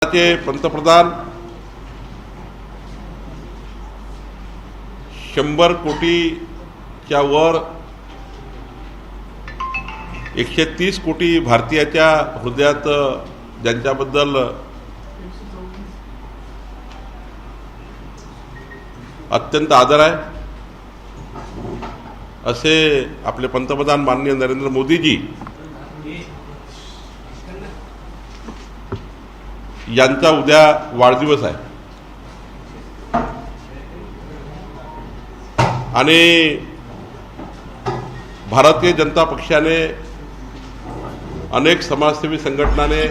चे पंतप्रधान 100 कोटीच्या वर 130 कोटी भारतीयाच्या हृदयात ज्यांच्याबद्दल अत्यंत आदर आहे असे आपले पंतप्रधान माननीय नरेंद्र मोदीजी यांचा उद्या वाढदिवस आहे आणि भारतीय जनता पक्षाने अनेक समाजसेवी संघटनाने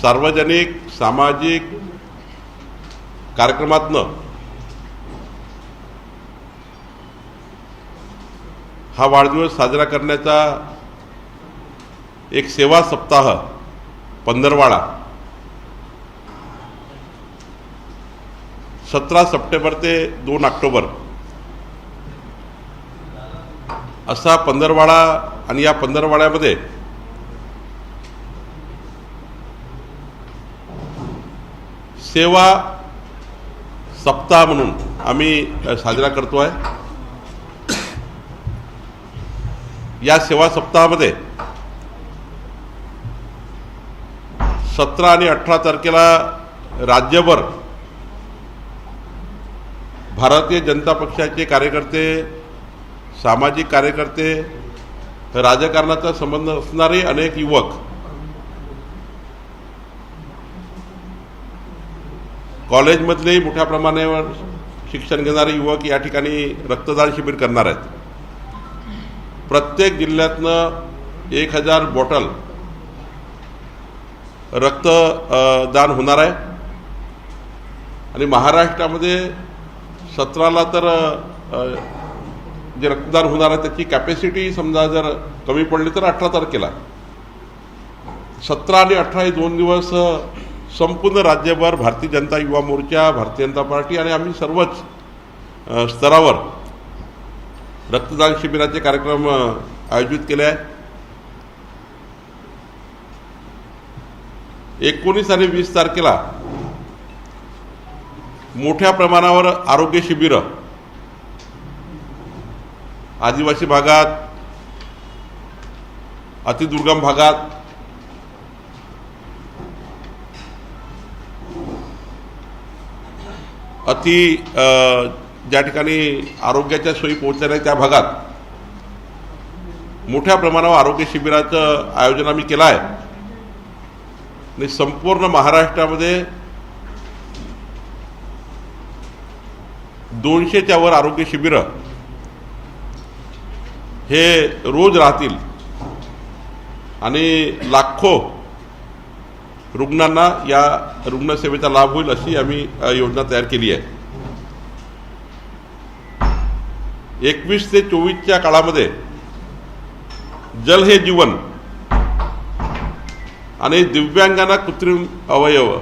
सार्वजनिक सामाजिक कार्यक्रमातनं हा वाढदिवस साजरा करण्याचा एक सेवा सप्ताह पंधरवाडा 17 सप्टेंबर ते 2 ऑक्टोबर असा पंधरवाडा आणि या पंधरवाड्यामध्ये सेवा सप्ताह म्हणून आम्ही साजरा करतोय। या सेवा सप्ताहामध्ये 17 आणि 18 तारखेला राज्यभर भारतीय जनता पक्षाचे कार्यकर्ते, सामाजिक कार्यकर्ते, राजकारणाचा संबंध असणारे अनेक युवक कॉलेजमधले मोठ्या प्रमाणावर शिक्षण घेणारे युवक या ठिकाणी रक्तदान शिबिर करणार आहेत। प्रत्येक जिल्ह्यातनं 1000 बॉटल रक्तदान होणार आहे आणि महाराष्ट्रामध्ये 17ला तर जे रक्तदान होणार आहे त्याची कॅपॅसिटी समजा जर कमी पडली तर 18 तारखेला 17 आणि 18 हे 2 दिवस संपूर्ण राज्यभर भारतीय जनता युवा मोर्चा, भारतीय जनता पार्टी आणि आम्ही सर्वच स्तरावर रक्तदान शिबिराचे कार्यक्रम आयोजित केले आहे। 19 आणि 20 तारखेला मोठ्या प्रमाणावर आरोग्य शिबिर आदिवासी भागात, अतिदुर्गम भागात, ज्या ठिकाणी आरोग्याच्या सोयी पोहोचल्या नाही त्या भागात मोठ्या प्रमाणावर आरोग्य शिबिराचं आयोजन आम्ही केलं आहे आणि संपूर्ण महाराष्ट्रामध्ये 200च्या वर आरोग्य शिबिर हे रोज राहतील आणि लाखो रुग्णांना या रुग्णसेवेचा लाभ होईल अशी आम्ही योजना तयार केली आहे। 21 ते 24च्या काळामध्ये जल हे जीवन आणि दिव्यांगांना कृत्रिम अवयव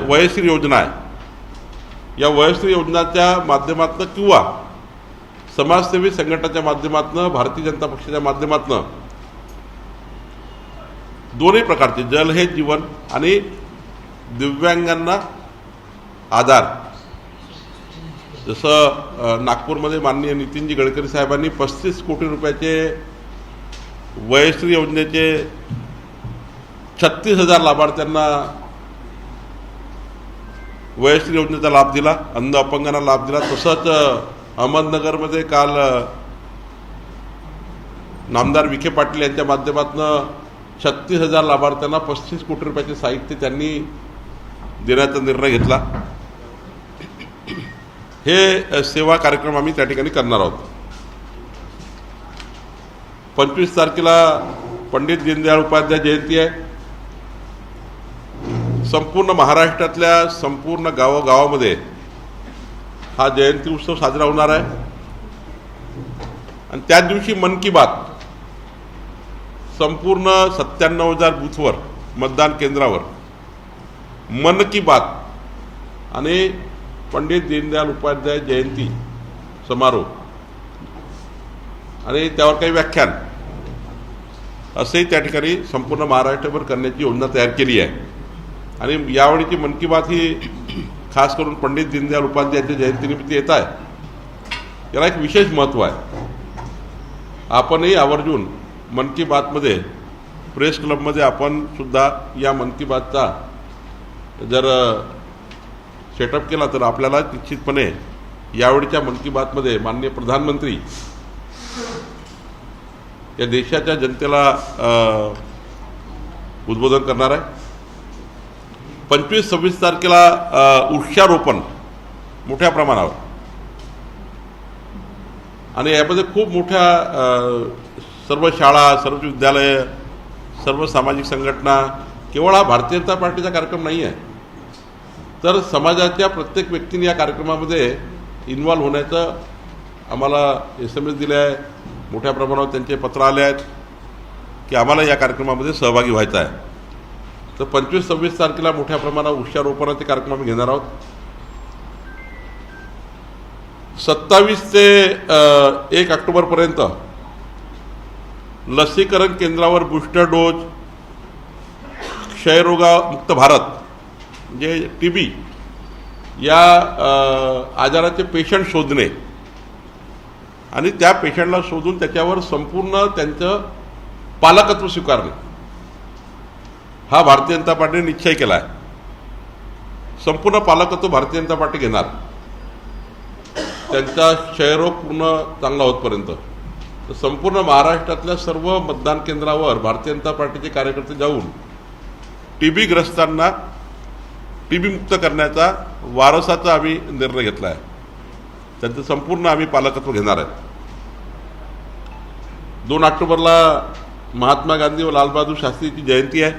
वयश्री योजना आहे। या वयश्री योजनाच्या माध्यमातून किंवा समाजसेवी संघटनाच्या माध्यमातून, भारतीय जनता पक्षाच्या माध्यमातून दोन्ही प्रकारचे जल हे जीवन आणि दिव्यांगांना आधार, जसं नागपूरमध्ये माननीय नितीनजी गडकरी साहेबांनी 35 कोटी रुपयाचे वयश्री योजनेचे 36,000 लाभार्थ्यांना वयश्री योजनेचा लाभ दिला, अंध अपंगांना लाभ दिला। तसंच अहमदनगरमध्ये काल नामदार विखे पाटील यांच्या माध्यमातून 36,000 लाभार्थ्यांना 35 कोटी रुपयाचे साहित्य त्यांनी देण्याचा निर्णय घेतला। हे सेवा कार्यक्रम आम्ही त्या ठिकाणी करणार आहोत। 25 तारखेला पंडित दीनदयाळ उपाध्याय जयंती आहे। संपूर्ण महाराष्ट्रातल्या संपूर्ण गावागावामध्ये हा जयंती उत्सव साजरा होणार आहे आणि त्याच दिवशी मन की बात संपूर्ण 97,000 बूथवर, मतदान केंद्रावर मन की बात आणि पंडित दीनदयाळ उपाध्याय जयंती समारोह आणि त्यावर काही व्याख्यान असंही त्या ठिकाणी संपूर्ण महाराष्ट्रभर करण्याची योजना तयार केली आहे. आणि यावेळीची मन की बात ही खास करून पंडित दीनदयाल उपाध्यायांच्या जयंतीनिमित्त येत आहे. याला एक विशेष महत्त्व आहे. आपणही आवर्जून मन की बातमध्ये प्रेस क्लबमध्ये आपण सुद्धा या मन की बातचा जर सेटअप केला तर आपल्याला निश्चितपणे यावेळीच्या मन की बातमध्ये माननीय प्रधानमंत्री या देशाच्या जनतेला उद्बोधन करणार आहे. 25-26 तारखेला वृक्षारोपण मोठ्या प्रमाणावर आणि यामध्ये खूप मोठ्या सर्व शाळा, सर्व विद्यालय, सर्व सामाजिक संघटना, केवळ हा भारतीय जनता पार्टीचा कार्यक्रम नाही आहे, तर समाजाच्या प्रत्येक व्यक्तीने या कार्यक्रमामध्ये इन्व्हॉल्व होण्याचं आम्हाला SMS दिले आहे. मोठ्या प्रमाणावर त्यांचे पत्र आले आहेत की आम्हाला या कार्यक्रमामध्ये सहभागी व्हायचं आहे. तर 25-26 तारखेला मोठ्या प्रमाणावर वृक्षारोपणाचे कार्यक्रम आम्ही घेणार आहोत. 27 ते 1 ऑक्टोबरपर्यंत लसीकरण केंद्रावर बूस्टर डोज, क्षयरोगमुक्त भारत म्हणजे TB या आजाराचे पेशंट शोधणे आणि त्या पेशंटला शोधून त्याच्यावर संपूर्ण त्यांचं पालकत्व स्वीकारणे हा भारतीय जनता पार्टीने निश्चय केला आहे. संपूर्ण पालकत्व भारतीय जनता पार्टी घेणार त्यांचा क्षयरोग पूर्ण चांगला होतपर्यंत. तर संपूर्ण महाराष्ट्रातल्या सर्व मतदान केंद्रावर भारतीय जनता पार्टीचे कार्यकर्ते जाऊन TB ग्रस्तांना TB मुक्त करण्याचा वारसाचा आम्ही निर्णय घेतला आहे. त्यांचं संपूर्ण आम्ही पालकत्व घेणार आहे. 2 ऑक्टोबरला महात्मा गांधी व लालबहादूर शास्त्रीची जयंती आहे.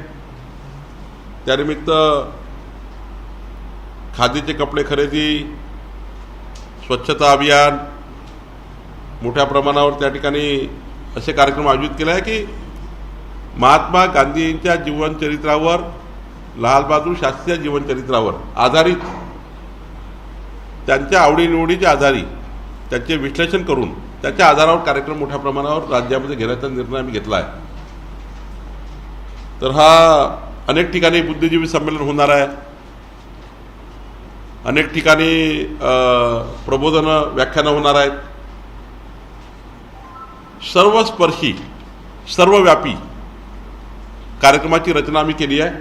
त्यानिमित्त खादीचे कपडे खरेदी, स्वच्छता अभियान मोठ्या प्रमाणावर त्या ठिकाणी असे कार्यक्रम आयोजित केले आहे की महात्मा गांधींच्या जीवनचरित्रावर, लालबहादूर शास्त्रीच्या जीवनचरित्रावर आधारित, त्यांच्या आवडीनिवडीच्या आधारी त्याचे विश्लेषण करून त्याच्या आधारावर कार्यक्रम मोठ्या प्रमाणावर राज्यामध्ये घेण्याचा निर्णय आम्ही घेतला आहे. तर हा अनेक ठिकाणी बुद्धिजीवी संमेलन होणार आहे. अनेक ठिकाणी प्रबोधन व्याख्यानं होणार आहेत. सर्वस्पर्शी, सर्वव्यापी कार्यक्रमाची रचना आम्ही केली आहे.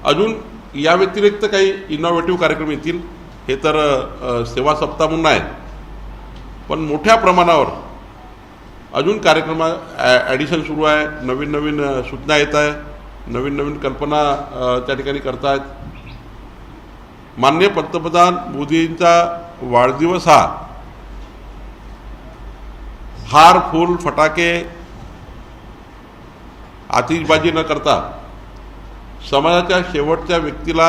अजून या व्यतिरिक्त काही इनोव्हेटिव्ह कार्यक्रम येतील. हे तर सेवा सप्ताह म्हणून आहे, पण मोठ्या प्रमाणावर अजून कार्यक्रम ॲडिशन सुरू आहे. नवीन नवीन सूचना येत आहे, नवीन नवीन कल्पना त्या ठिकाणी करतायत. माननीय पंतप्रधान मोदींचा वाढदिवस हा हार, फूल, फटाके, आतिषबाजी न करता समाजाच्या शेवटच्या व्यक्तीला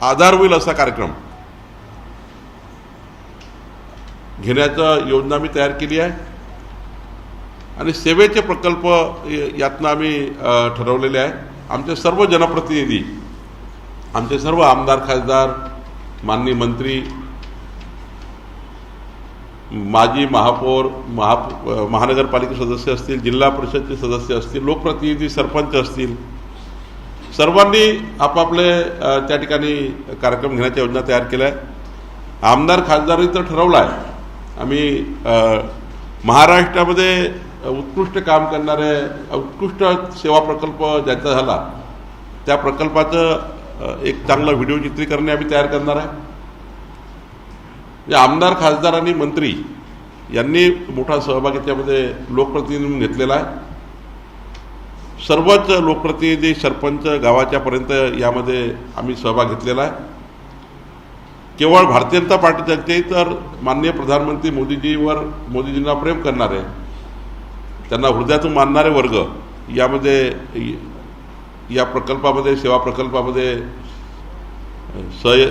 आधार होईल असा कार्यक्रम घेण्याचं योजना मी तयार केली आहे. आणि सेवेचे प्रकल्प यातनं आम्ही ठरवलेले आहे. आमचे सर्व जनप्रतिनिधी, आमचे सर्व आमदार, खासदार, माननीय मंत्री, माजी महापौर, महानगरपालिका सदस्य असतील, जिल्हा परिषदचे सदस्य असतील, लोकप्रतिनिधी, सरपंच असतील, सर्वांनी आपापले त्या ठिकाणी कार्यक्रम घेण्याच्या योजना तयार केल्या आहे. आमदार खासदारांनी तर ठरवलं आहे आम्ही महाराष्ट्रामध्ये उत्कृष्ट काम करणारे, उत्कृष्ट सेवा प्रकल्प ज्यांचा झाला त्या प्रकल्पाचं एक चांगलं व्हिडिओ चित्रीकरण आम्ही तयार करणार आहे. आमदार, खासदार आणि मंत्री यांनी मोठा सहभाग याच्यामध्ये लोकप्रतिनिधी म्हणून घेतलेला आहे. सर्वच लोकप्रतिनिधी, सरपंच, गावाच्यापर्यंत यामध्ये आम्ही सहभाग घेतलेला आहे. केवळ भारतीय जनता पार्टीचे तर माननीय प्रधानमंत्री मोदीजींना प्रेम करणारे, त्यांना हृदयातून मानणारे वर्ग यामध्ये या प्रकल्पामध्ये, सेवा प्रकल्पामध्ये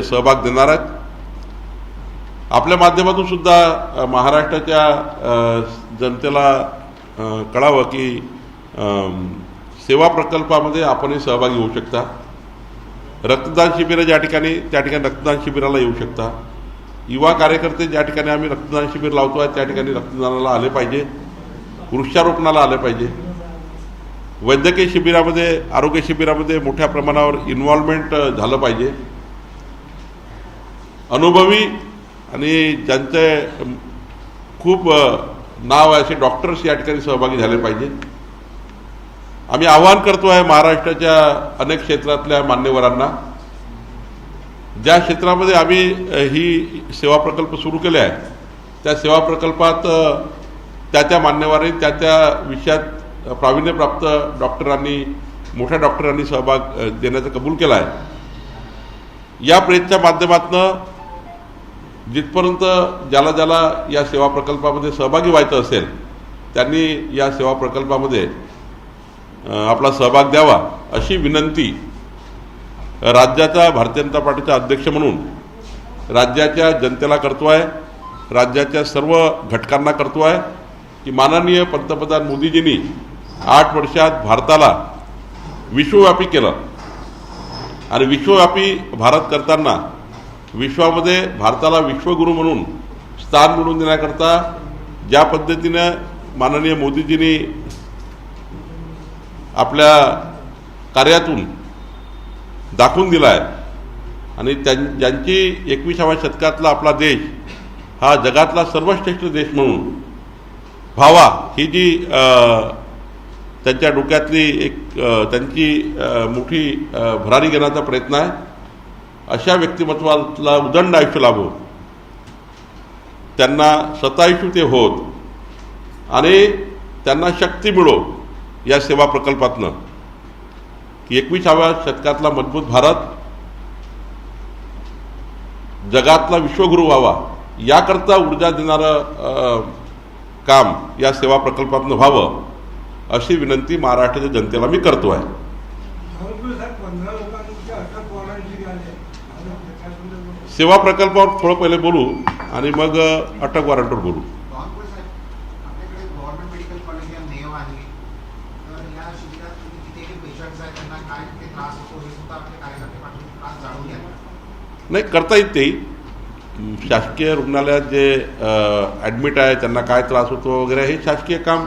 सहभाग देणार आहेत. आपल्या माध्यमातून सुद्धा महाराष्ट्राच्या जनतेला कळावं की सेवा प्रकल्पामध्ये आपणही सहभागी होऊ शकता. रक्तदान शिबिरं ज्या ठिकाणी, त्या ठिकाणी रक्तदान शिबिराला येऊ शकता. युवा कार्यकर्ते ज्या ठिकाणी आम्ही रक्तदान शिबिर लावतो आहे त्या ठिकाणी रक्तदानाला आले पाहिजे, वृक्षारोपणाला आले पाहिजे. वैद्यकीय शिबिरामध्ये, आरोग्य शिबिरामध्ये मोठ्या प्रमाणावर इन्व्हॉल्वमेंट झालं पाहिजे. अनुभवी आणि ज्यांचे खूप नाव आहे असे डॉक्टर्स या ठिकाणी सहभागी झाले पाहिजे. आम्ही आवाहन करतो आहे महाराष्ट्राच्या अनेक क्षेत्रातल्या मान्यवरांना, ज्या क्षेत्रामध्ये आम्ही ही सेवा प्रकल्प सुरू केले आहे त्या सेवा प्रकल्पात त्या मान्यवरांनी त्या विषयात प्रावीण्यप्राप्त डॉक्टरांनी, मोठ्या डॉक्टरांनी सहभाग देण्याचं कबूल केला आहे. या प्रयत्नाच्या माध्यमातून जिथपर्यंत ज्याला ज्याला या सेवा प्रकल्पामध्ये सहभागी व्हायचं असेल त्यांनी या सेवा प्रकल्पामध्ये आपला सहभाग द्यावा अशी विनंती राज्याचा भारतीय जनता पार्टीचा अध्यक्ष म्हणून राज्याच्या जनतेला करतो आहे, राज्याच्या सर्व घटकांना करतो आहे की माननीय पंतप्रधान मोदीजींनी 8 वर्षात भारताला विश्वव्यापी केलं आणि विश्वव्यापी भारत करताना विश्वामध्ये भारताला विश्वगुरू म्हणून स्थान मिळवून देण्याकरता ज्या पद्धतीनं माननीय मोदीजींनी आपल्या कार्यातून दाखवून दिला आहे आणि ज्यांची 21व्या शतकातला आपला देश हा जगातला सर्वश्रेष्ठ देश म्हणून व्हावा ही जी त्यांच्या डोक्यातली एक त्यांची मोठी भरारी घेण्याचा प्रयत्न आहे. अशा व्यक्तिमत्वाला उदंड आयुष्य लाभो, त्यांना शतायुषी ते होत आणि त्यांना शक्ती मिळो या सेवा प्रकल्पातनं की 21व्या शतकातला मजबूत भारत जगातला विश्वगुरू व्हावा याकरता ऊर्जा देणारं काम या सेवा प्रकल्पातनं व्हावं अशी विनंती महाराष्ट्राच्या जनतेला मी करतो आहे. सेवा प्रकल्पावर थोडं पहिले बोलू आणि मग अटक वॉरंटवर बोलू. नाही, करता येत ते शासकीय रुग्णालयात जे ॲडमिट आहे त्यांना काय त्रास होतो वगैरे हे शासकीय काम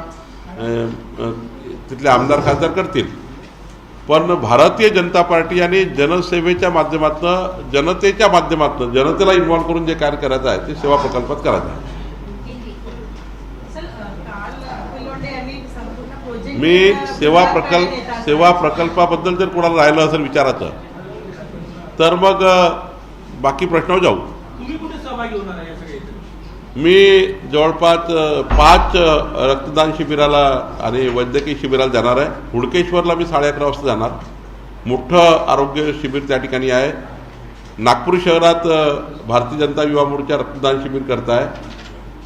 तिथले आमदार खासदार करतील. पण भारतीय जनता पार्टी आणि जनसेवेच्या माध्यमातून, जनतेच्या माध्यमातून, जनतेला इन्व्हॉल्व करून जे कार्य करायचं आहे ते सेवा प्रकल्पात करायचं आहे. मी सेवा प्रकल्पाबद्दल जर कोणाला राहिलं असेल विचारायचं तर मग बाकी प्रश्नावर जाऊ. मी जवळपास 5 रक्तदान शिबिराला आणि वैद्यकीय शिबिराला जाणार आहे. हुडकेश्वरला मी 11:30 वाजता जाणार. मोठं आरोग्य शिबिर त्या ठिकाणी आहे. नागपूर शहरात भारतीय जनता युवा मोर्चा रक्तदान शिबिर करत आहे.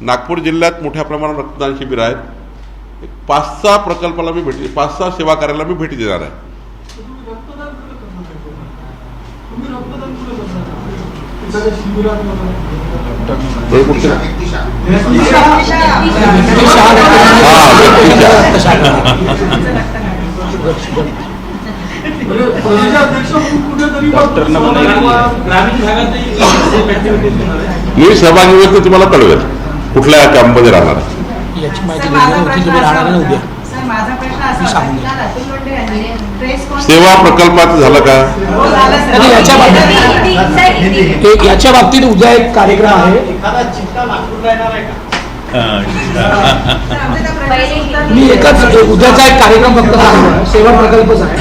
नागपूर जिल्ह्यात मोठ्या प्रमाणात रक्तदान शिबिर आहेत. 5-6 प्रकल्पाला मी 5-6 सेवा कार्याला मी भेटी देणार आहे. मी सहभागी होईल तर तुम्हाला कळवेल कुठल्या कॅम्पमध्ये राहणार. याची माहिती तुम्ही राहणार ना उद्या. सेवा प्रकल्पात झालं का? याच्या बाबतीत उद्या एक कार्यक्रम आहे. मी एकच उद्याचा एक कार्यक्रम फक्त सांगतो. सेवा प्रकल्पच आहे.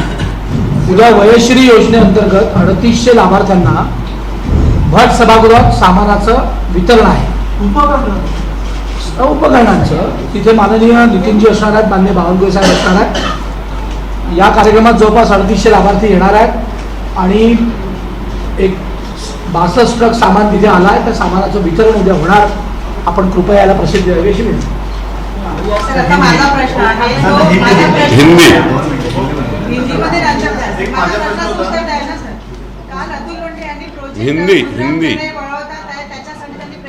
उद्या वयश्री योजनेअंतर्गत 3800 लाभार्थ्यांना भट सभागृहात सामानाचं वितरण आहे, उपकरणांचं. तिथे माननीय नितीनजी असणार आहेत, माननीय बावनकुळे साहेब असणार आहेत. या कार्यक्रमात जवळपास 3800 लाभार्थी येणार आहेत आणि एक 62 ट्रक सामान तिथे आला आहे. त्या सामानाचं वितरण उद्या होणार. आपण कृपया याला प्रसिद्धी द्यावी अशी विनंती.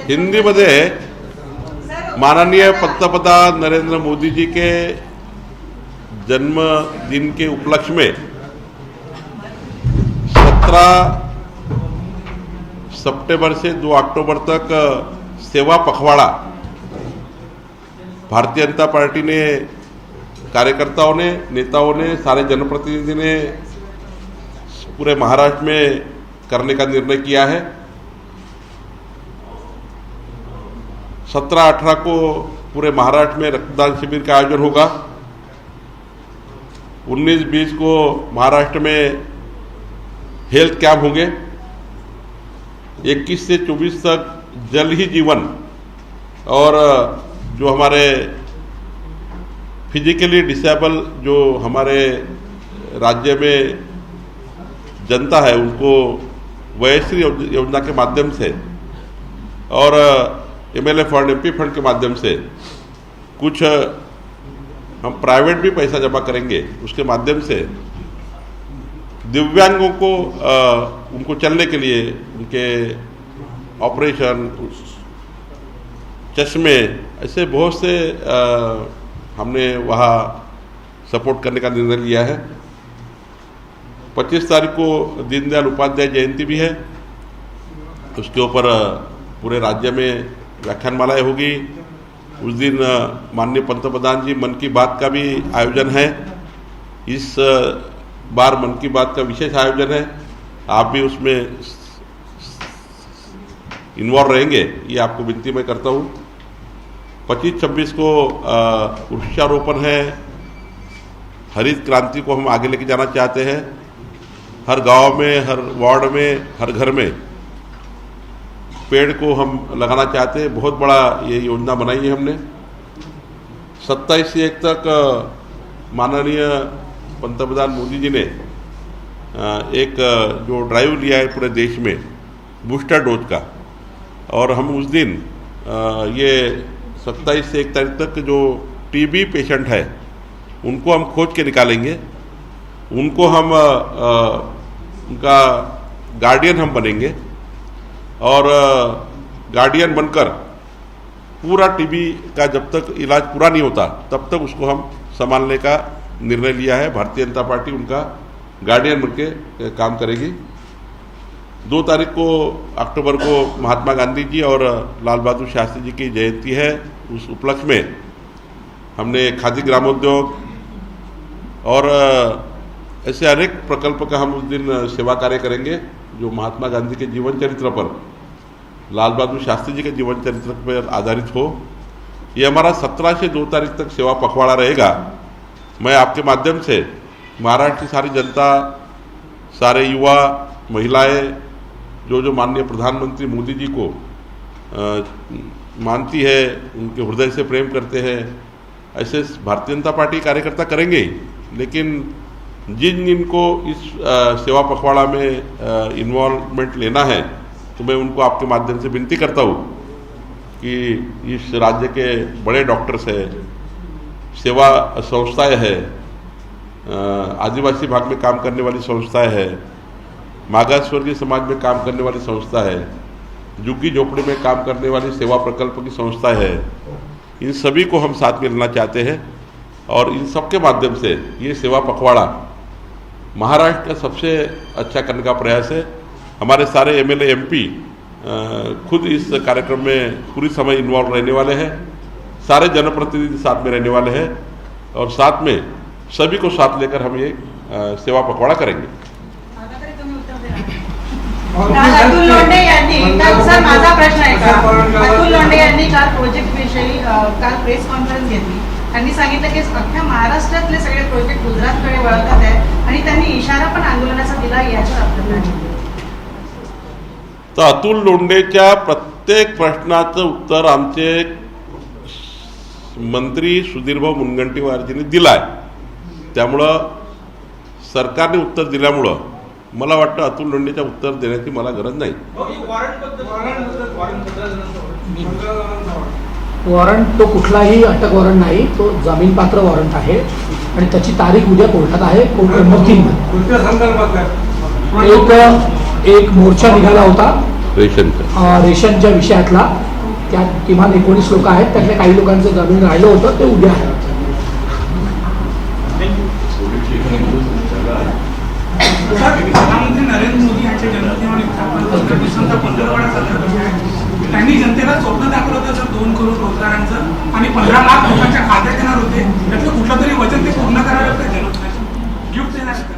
हिंदी मध्ये माननीय पंतप्रधान नरेंद्र मोदी जी के जन्मदिन के उपलक्ष्य में 17 सितंबर से 2 अक्टूबर तक सेवा पखवाड़ा भारतीय जनता पार्टी ने कार्यकर्ताओं ने, नेताओं ने, सारे जनप्रतिनिधि ने पूरे महाराष्ट्र में करने का निर्णय किया है। 17-18 को पूरे महाराष्ट्र में रक्तदान शिविर का आयोजन होगा। 19-20 को महाराष्ट्र में हेल्थ कैंप होंगे। 21 से 24 तक जल ही जीवन और जो हमारे फिजिकली डिसेबल जो हमारे राज्य में जनता है उनको वयश्री योजना के माध्यम से और MLA फंड, MP फंड के माध्यम से कुछ हम प्राइवेट भी पैसा जमा करेंगे। उसके माध्यम से दिव्यांगों को उनको चलने के लिए उनके ऑपरेशन, चश्मे, ऐसे बहुत से हमने वहाँ सपोर्ट करने का निर्णय लिया है। 25 तारीख को दीनदयाल उपाध्याय जयंती भी है। उसके ऊपर पूरे राज्य में व्याख्यानमालाएं होगी। उस दिन माननीय पंतप्रधान जी मन की बात का भी आयोजन है। इस बार मन की बात का विशेष आयोजन है। आप भी उसमें इन्वॉल्व रहेंगे, ये आपको विनती मैं करता हूँ। 25-26 को वृक्षारोपण है। हरित क्रांति को हम आगे लेके जाना चाहते हैं। हर गांव में, हर वार्ड में, हर घर में पेड़ को हम लगाना चाहते हैं। बहुत बड़ा ये योजना बनाई है हमने। 27 से 1 तक माननीय पंतप्रधान मोदी जी ने एक जो ड्राइव लिया है पूरे देश में बूस्टर डोज का, और हम उस दिन ये 27 से 1 तारीख तक जो TB पेशेंट है उनको हम खोज के निकालेंगे। उनको हम उनका गार्डियन हम बनेंगे और गार्डियन बनकर पूरा TB का जब तक इलाज पूरा नहीं होता तब तक उसको हम संभालने का निर्णय लिया है। भारतीय जनता पार्टी उनका गार्डियन बनके काम करेगी। 2 तारीख को अक्टूबर को महात्मा गांधी जी और लाल बहादुर शास्त्री जी की जयंती है। उस उपलक्ष्य में हमने खादी ग्रामोद्योग और ऐसे अनेक प्रकल्प का हम उस दिन सेवा कार्य करेंगे जो महात्मा गांधी के जीवन चरित्र पर, लाल बहादुर शास्त्री जी के जीवन चरित्र पर आधारित हो। ये हमारा 17 से 2 तारीख तक सेवा पखवाड़ा रहेगा। मैं आपके माध्यम से महाराष्ट्र की सारी जनता, सारे युवा, महिलाएं जो माननीय प्रधानमंत्री मोदी जी को मानती है, उनके हृदय से प्रेम करते हैं, ऐसे भारतीय जनता पार्टी कार्यकर्ता करेंगे ही। लेकिन जिनको इस सेवा पखवाड़ा में इन्वॉल्वमेंट लेना है तो मैं उनको आपके माध्यम से विनती करता हूँ कि इस राज्य के बड़े डॉक्टर्स हैं, सेवा संस्थाएं हैं, आदिवासी भाग में काम करने वाली संस्थाएं हैं, मागास वर्गीय समाज में काम करने वाली संस्था है, झुग्गी झोपड़ी में काम करने वाली सेवा प्रकल्प की संस्था है। इन सभी को हम साथ में लेना चाहते हैं और इन सब के माध्यम से ये सेवा पखवाड़ा महाराष्ट्र का सबसे अच्छा करने का प्रयास है। हमारे सारे MLA MP खुद इस कार्यक्रम में पूरी समय इन्वॉल्व रहने वाले हैं। सारे जनप्रतिनिधि साथ में रहने वाले हैं और साथ में सभी को साथ लेकर हम ये सेवा पखवाड़ा करेंगे। अतुल लोंढे यांनी सर, माझा प्रश्न आहे का, अतुल लोंढे यांनी काल प्रोजेक्ट विषयी काल प्रेस कॉन्फरन्स घेतली। त्यांनी सांगितलं की अख्ख्या महाराष्ट्रातले सगळे प्रोजेक्ट गुजरातकडे वळतात आहे आणि त्यांनी इशारा पण आंदोलनाचा दिला। याच्यावर आपल्याला तर अतुल लोंढेच्या प्रत्येक प्रश्नाचं उत्तर आमचे मंत्री सुधीरभाऊ मुनगंटीवारजींनी दिलाय। त्यामुळं सरकारने उत्तर दिल्यामुळं मला वाटतं अतुल लोंढेच्या उत्तर देण्याची मला गरज नाही। वॉरंट तो कुठलाही अटक वॉरंट नाही, तो जामीन पात्र वॉरंट आहे आणि त्याची तारीख उद्या कोर्टात आहे। कोर्ट नंबर 3 मध्ये एक मोर्चा निघाला होता रेशनच्या विषयातला। त्यात किमान 19 लोक आहेत, त्यातल्या काही लोकांचं जामीन राहिलं होतं, ते उद्या आहे। प्रधानमंत्री नरेंद्र मोदी यांच्या जन्मदिनानिमित्त आपण 15 पंधरवडा साजरा करतो आहे। त्यांनी जनतेला स्वप्न दाखवलं होतं सर 2 करोड रोजगारांचं आणि 15 लाख लोकांच्या खात्यात येणार होते. त्यातलं कुठलं तरी वचन ते पूर्ण करायला गिफ्ट देणार होते.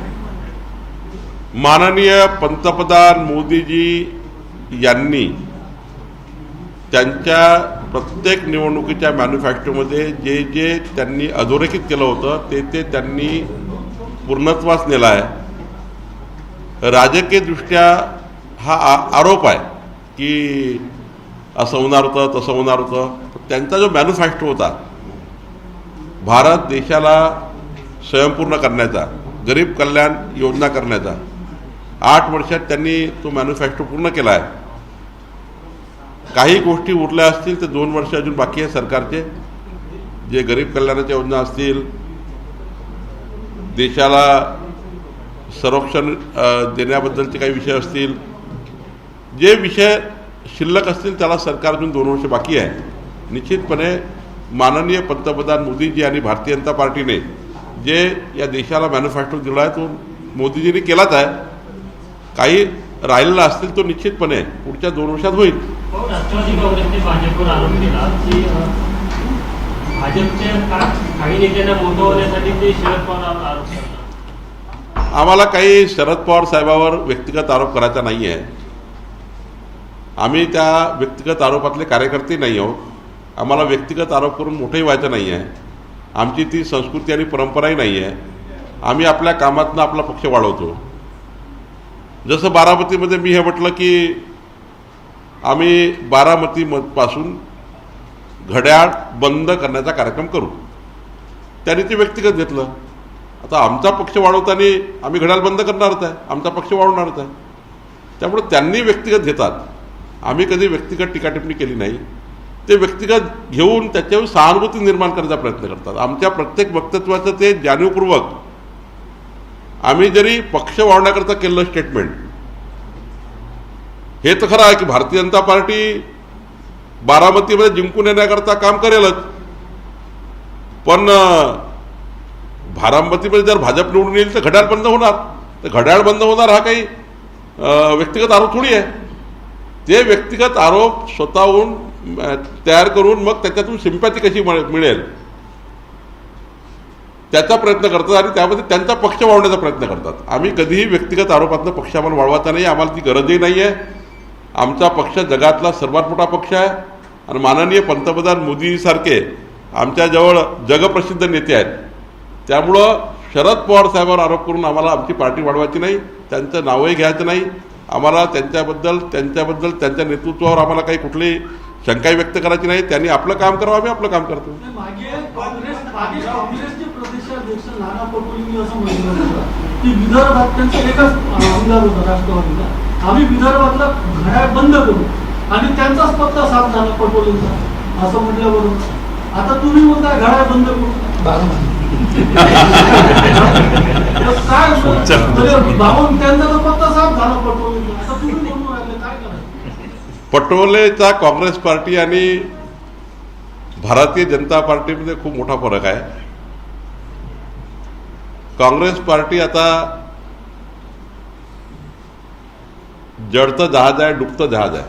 माननीय पंतप्रधान मोदीजी यांनी त्यांच्या प्रत्येक निवडणुकीच्या मॅन्युफॅक्चरमध्ये जे जे त्यांनी अधोरेखित केलं होतं ते त्यांनी पूर्णत्वास नेला आहे. राजकीयदृष्ट्या हा आरोप आहे की असं होणार होतं तसं होणार होतं. त्यांचा जो मॅन्युफॅक्चर होता भारत देशाला स्वयंपूर्ण करण्याचा, गरीब कल्याण योजना करण्याचा, 8 वर्षात त्यांनी तो मॅन्युफॅक्चर पूर्ण केला आहे. काही गोष्टी उरल्या असतील तर 2 वर्ष अजून बाकी आहे सरकारचे. जे गरीब कल्याणाच्या योजना असतील, देशाला संरक्षण देण्याबद्दलचे काही विषय असतील, जे विषय शिल्लक असतील त्याला सरकार अजून 2 वर्ष बाकी आहे. निश्चितपणे माननीय पंतप्रधान मोदीजी आणि भारतीय जनता पार्टीने जे या देशाला मॅन्युफॅक्चर दिला आहे तो मोदीजींनी केलाच आहे. काही राहिलेला असतील तो निश्चितपणे पुढच्या 2 वर्षात होईल. राष्ट्रवादी काँग्रेसने भाजपवर आरोप केला की भाजपच्या काही नेत्यांना मोठं होण्यासाठी ते शरद पवार आरोप करतात. आम्हाला काही शरद पवार साहेबावर व्यक्तिगत आरोप करायचा नाही आहे. आम्ही त्या व्यक्तिगत आरोपातले कार्यकर्ते नाही आहोत. आम्हाला व्यक्तिगत आरोप करून मोठंही व्हायचं नाही आहे. आमची ती संस्कृती आणि परंपराही नाही आहे. आम्ही आपल्या कामातनं आपला पक्ष वाढवतो. जसं बारामतीमध्ये मी हे म्हटलं की आम्ही बारामतीपासून घड्याळ बंद करण्याचा कार्यक्रम करू, त्यांनी ते व्यक्तिगत घेतलं. आता आमचा पक्ष वाढवताना आम्ही घड्याळ बंद करणारच आहे, आमचा पक्ष वाढवणारच आहे. त्यामुळे त्यांनी व्यक्तिगत घेतात. आम्ही कधी व्यक्तिगत टीकाटिप्पणी केली नाही. ते व्यक्तिगत घेऊन त्याच्यावर सहानुभूती निर्माण करण्याचा प्रयत्न करतात. आमच्या प्रत्येक वक्तव्याचं ते जाणीवपूर्वक, आम्ही जरी पक्ष वाढवण्याकरता केलेलं स्टेटमेंट, हे तर खरं आहे की भारतीय जनता पार्टी बारामतीमध्ये जिंकून येण्याकरता काम करेलच, पण बारामतीमध्ये जर भाजप निवडून येईल तर घड्याळ बंद होणार. तर घड्याळ बंद होणार हा काही व्यक्तिगत आरोप थोडी आहे. ते व्यक्तिगत आरोप स्वतःहून तयार करून मग त्याच्यातून सिंपॅथी कशी मिळेल त्याचा प्रयत्न करतात आणि त्यामध्ये त्यांचा पक्ष वाढवण्याचा प्रयत्न करतात. आम्ही कधीही व्यक्तिगत आरोपातनं पक्ष आम्हाला वाढवायचा नाही. आम्हाला ती गरजही नाही आहे. आमचा पक्ष जगातला सर्वात मोठा पक्ष आहे आणि माननीय पंतप्रधान मोदीसारखे आमच्याजवळ जगप्रसिद्ध नेते आहेत. त्यामुळं शरद पवार साहेबांवर आरोप करून आम्हाला आमची पार्टी वाढवायची नाही, त्यांचं नावही घ्यायचं नाही. आम्हाला त्यांच्या नेतृत्वावर आम्हाला काही कुठली शंकाही व्यक्त करायची नाही. त्यांनी आपलं काम करावं, आम्ही आपलं काम करतो. काँग्रेसचे प्रदेशाध्यक्ष नाना पटोलेंनी असं म्हटलं होतं की विदर्भात त्यांचा एकच आमदार होता राष्ट्रवादीचा, आम्ही विदर्भातला घड्याळ बंद करू, आणि त्यांचाच पत्ता साफ झाला पटोलेंचा असं म्हटल्याबरोबर आता तुम्ही म्हणता घड्याळ बंद करू. काय भाऊन त्यांचा तर पत्ता साफ झाला पटोलेंचा, आता तुम्ही म्हणून राहिले काय करायचं? पटोलेचा काँग्रेस पार्टी आणि भारतीय जनता पार्टीमध्ये खूप मोठा फरक आहे. काँग्रेस पार्टी आता जडतं जहाज आहे, डुबतं जहाज आहे.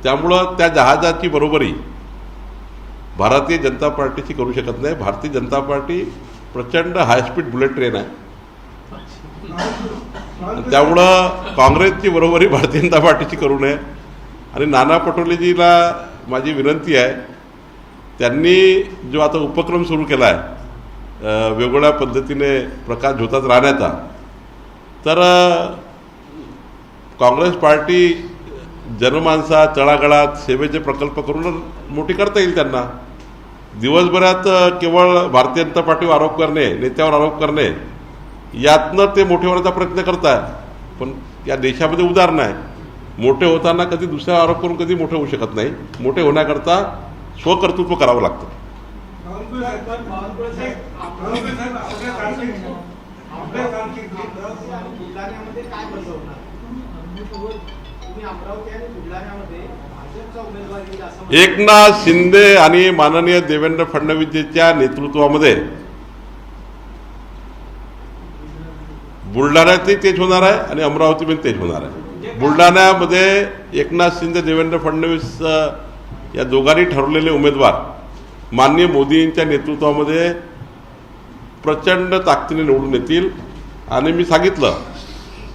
त्यामुळं त्या जहाजाची बरोबरी भारतीय जनता पार्टीची करू शकत नाही. भारतीय जनता पार्टी प्रचंड हायस्पीड बुलेट ट्रेन आहे. त्यामुळं काँग्रेसची बरोबरी भारतीय जनता पार्टीची करू नये. आणि नाना पटोलेजीला माझी विनंती आहे, त्यांनी जो आता उपक्रम सुरू केला आहे वेगवेगळ्या पद्धतीने प्रकाश झोतात राहण्याचा, तर काँग्रेस पार्टी जनमानसा तळागाळात सेवेचे प्रकल्प करून मोठी करता येईल त्यांना. दिवसभरात केवळ भारतीय जनता पार्टीवर आरोप करणे, नेत्यावर आरोप करणे, यातनं ते मोठे होण्याचा प्रयत्न करताय. पण या देशामध्ये उदाहरण आहे, मोठे होताना कधी दुसऱ्या आरोप करून कधी मोठे होऊ शकत नाही. मोठे होण्याकरता स्वकर्तृत्व करावं लागतं. एकनाथ शिंदे आणि माननीय देवेंद्र फडणवीसच्या नेतृत्वामध्ये बुलढाण्यातही तेच होणार आहे आणि अमरावतीमध्ये तेच होणार आहे. बुलढाण्यामध्ये एकनाथ शिंदे देवेंद्र फडणवीस या दोघांनी ठरवलेले उमेदवार माननीय मोदींच्या नेतृत्वामध्ये प्रचंड ताकदीने निवडून येतील. आणि मी सांगितलं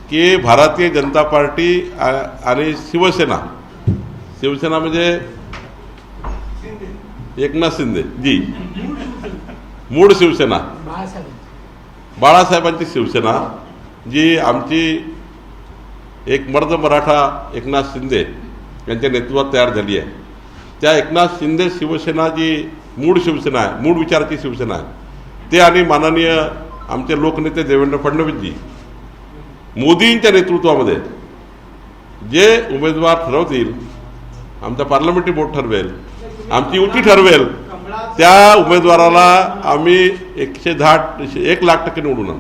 की भारतीय जनता पार्टी आणि शिवसेना म्हणजे एकनाथ शिंदे जी मूळ शिवसेना बाळासाहेबांची शिवसेना जी आमची एक मर्द मराठा एकनाथ शिंदे यांच्या नेतृत्वात तयार झाली आहे, त्या एकनाथ शिंदे शिवसेना जी मूळ शिवसेना आहे, मूळ विचाराची शिवसेना आहे, ते आणि माननीय आमचे लोकनेते देवेंद्र फडणवीसजी मोदींच्या नेतृत्वामध्ये जे उमेदवार ठरवतील, आमचा पार्लमेंटरी बोर्ड ठरवेल, आमची युती ठरवेल, त्या उमेदवाराला आम्ही 110% निवडून आणू.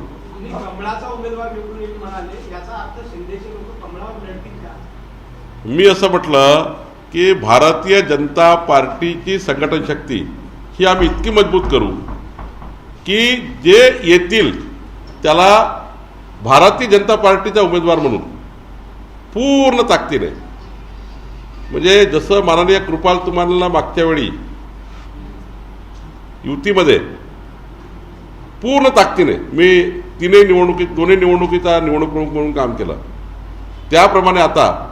कमळाचा उमेदवार निवडून येईल म्हणाले, याचा अर्थ शिंदेचे लोक कमळावर लढतील का? मी असं म्हटलं की भारतीय जनता पार्टीची संघटन शक्ती ही आम्ही इतकी मजबूत करू की जे येतील त्याला भारतीय जनता पार्टीचा उमेदवार म्हणून पूर्ण ताकदीने, म्हणजे जसं माननीय कृपाल तुम्हाला मागच्या वेळी युतीमध्ये पूर्ण ताकदीने मी दोन्ही निवडणुकीचा निवडणूक प्रमुख म्हणून काम केलं, त्याप्रमाणे आता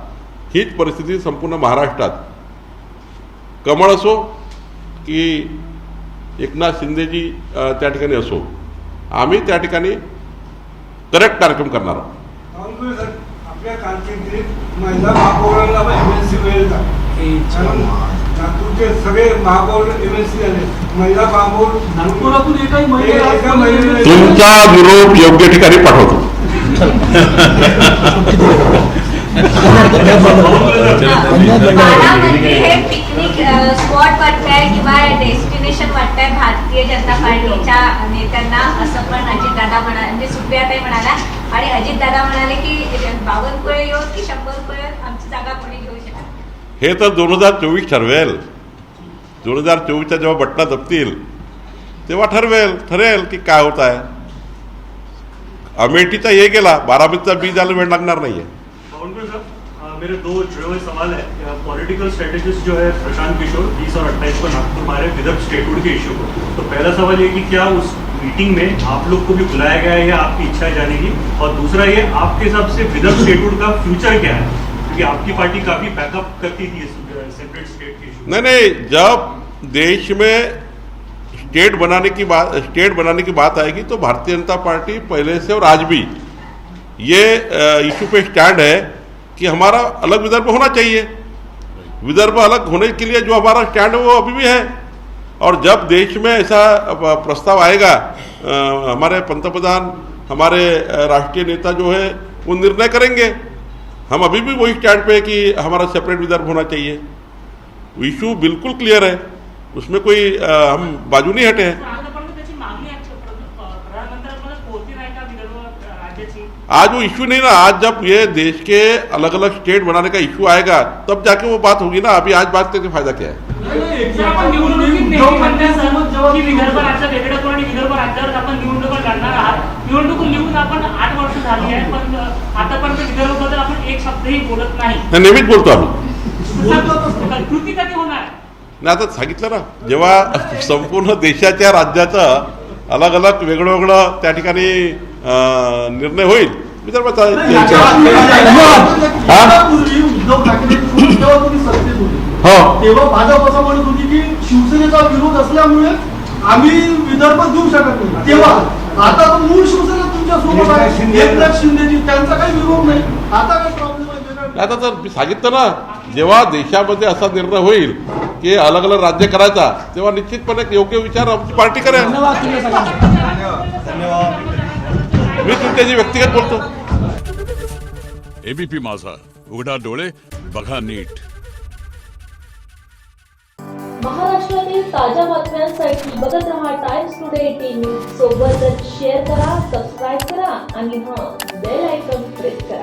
हीच परिस्थिती संपूर्ण महाराष्ट्रात कमळ असो की एकनाथ शिंदेजी त्या ठिकाणी असो, आम्ही त्या ठिकाणी करेक्ट कार्यक्रम करणार आहोत. आपल्या कारकिर्दीत महिला महापौरांना MLC मिळेल का? कारण नागपूरचे सगळे महापौर MLC झाले, महिला महापौर नागपुरातून एकही एका महिलेने तुमचा निरोप योग्य ठिकाणी पाठवतो. बारामती हे पिकनिक स्पॉट वाटतंय किंवा डेस्टिनेशन वाटतंय भारतीय जनता पार्टीच्या नेत्यांना, असं पण अजितदादा म्हणाले, म्हणजे सुप्रियाताई म्हणाल्या. आणि अजितदादा म्हणाले की बावनकुळे येऊन की 100 कुळे आमची जागा कोणी घेऊ शकत. हे तर 2024 ठरवेल. 2024च्या जेव्हा बटणा दबतील तेव्हा ठरेल की काय होत आहे. अमेठीचा ये गेला, बारामतीचा बी जायला वेळ लागणार नाहीये. मेरे दो जुड़े हुए सवाल है. पॉलिटिकल स्ट्रेटेजिस्ट जो है प्रशांत किशोर 20 और 28 को नागपुर मारे विदर्भ स्टेटहुड के इशू को, तो पहला सवाल ये कि क्या उस मीटिंग में आप लोग को भी बुलाया गया है या आपकी इच्छा है जाने की, और दूसरा ये आपके हिसाब से विदर्भ स्टेटहुड का फ्यूचर क्या है, क्योंकि आपकी पार्टी काफी बैकअप करती थी सेपरेट स्टेट के इशू. नहीं, जब देश में स्टेट बनाने की बात आएगी तो भारतीय जनता पार्टी पहले से और आज भी ये इशू पे स्टैंड है कि हमारा अलग विदर्भ होना चाहिए. विदर्भ अलग होने के लिए जो हमारा स्टैंड है वो अभी भी है. और जब देश में ऐसा प्रस्ताव आएगा, हमारे पंतप्रधान, हमारे राष्ट्रीय नेता जो है वो निर्णय करेंगे. हम अभी भी वही स्टैंड पे है कि हमारा सेपरेट विदर्भ होना चाहिए. इशू बिल्कुल क्लियर है, उसमें कोई हम बाजू नहीं हटे हैं. आज वो इश्यू नहीं ना, आज जब ये देश के अलग अलग स्टेट बनाने का इश्यू आएगा तब जाके वो बात होगी ना. अभी आज बात करके फायदा क्या है. आपण निवडणुकीत नेहमी म्हणतात की विदर्भ राज्य वेगळं करून आणि विदर्भ राज्यावर आपण निवडणुका लढणार आहात. निवडणूक निवडून आपण 8 वर्ष झाली आहे, पण आतापर्यंत विदर्भाबद्दल आपण एक शब्दही बोलत नाही. नेहमीच बोलतो आम्ही. कृती कधी होणार? नाही, आता सांगितलं ना, जेव्हा संपूर्ण देशाच्या राज्याचं अलग अलग वेगळं त्या ठिकाणी निर्णय होईल विदर्भाचा. उद्धव ठाकरे जेव्हा तुम्ही सत्तेत होते तेव्हा भाजप असं म्हणत होती की शिवसेनेचा विरोध असल्यामुळे आम्ही विदर्भ देऊ शकत नाही. तेव्हा आता तर मूळ शिवसेना तुमच्या सोबत आहे, एकनाथ शिंदेजी, त्यांचा काही विरोध नाही. आता काय प्रॉब्लेम आहे? आता तर मी सांगितलं ना, जेव्हा देशामध्ये असा निर्णय होईल की अलग अलग राज्य करायचा, तेव्हा निश्चितपणे योग्य विचार आमची पार्टी करेल. मी तुमच्याशी व्यक्तिगत बोलतो. एबीपी माझा, उघडा डोळे बघा नीट. महाराष्ट्रातील ताज्या बातम्यांसाठी बघत रहा टाइम्स टुडे 18 न्यूज. सोबतच शेअर करा, सबस्क्राईब करा आणि बेल आयकॉन प्रेस करा.